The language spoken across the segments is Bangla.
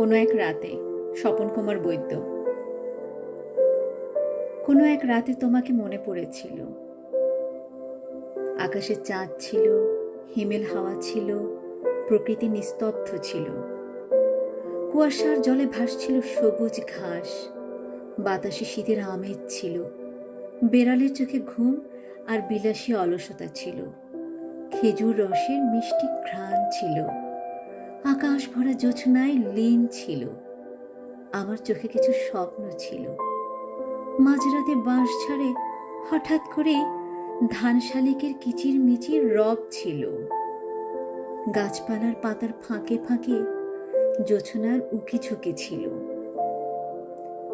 কোনো এক রাতে, স্বপন কুমার বৈদ্য। কোনো এক রাতে তোমাকে মনে পড়েছিল। আকাশে চাঁদ ছিল, হিমেল হাওয়া ছিল, প্রকৃতি নিস্তব্ধ ছিল। কুয়াশার জলে ভাসছিল সবুজ ঘাস, বাতাসে শীতের আমেজ ছিল। বেড়ালের চোখে ঘুম আর বিলাসী অলসতা ছিল। খেজুর রসের মিষ্টি ঘ্রাণ ছিল। আকাশ ভরা জোছনায় লীন ছিল। আমার চোখে কিছু স্বপ্ন ছিল। মাঝরাতে বাঁশ ঝাড়ে হঠাৎ করে ধান শালিকের কিচির মিচির রব ছিল। গাছপালার পাতার ফাঁকে ফাঁকে জোছনার উকি ঝুঁকি ছিল।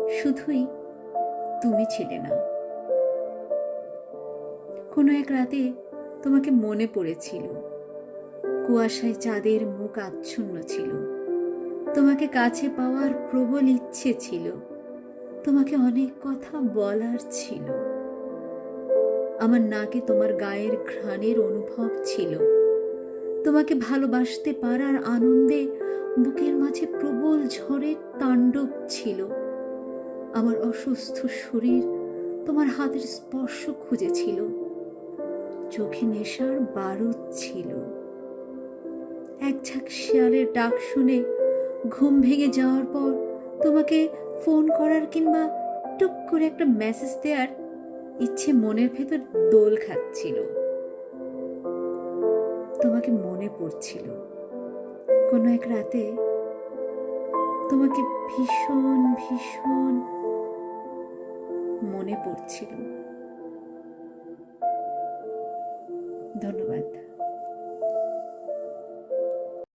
শুধুই তুমি ছিলে না। কোনো এক রাতে তোমাকে মনে পড়েছিল। কুয়াশায় চাঁদের মুখ আচ্ছন্ন ছিল। তোমাকে কাছে পাওয়ার প্রবল ইচ্ছে ছিল। তোমাকে অনেক কথা বলার ছিল। আমার নাকে তোমার গায়ের ঘ্রাণের অনুভব ছিল। তোমাকে ভালোবাসতে পারার আনন্দে বুকের মাঝে প্রবল ঝড়ের তাণ্ডব ছিল। আমার অসুস্থ শরীর তোমার হাতের স্পর্শ খুঁজেছিল। চোখে নেশার বারুদ ছিল। এক ঝাঁক শেয়ালের ডাক শুনে ঘুম ভেঙে যাওয়ার পর তোমাকে ফোন করার কিংবা টুক করে একটা মেসেজ দেওয়ার ইচ্ছে মনের ভেতর দোল খাচ্ছিল। তোমাকে মনে পড়ছিল। কোনো এক রাতে তোমাকে ভীষণ ভীষণ মনে পড়ছিল। ধন্যবাদ।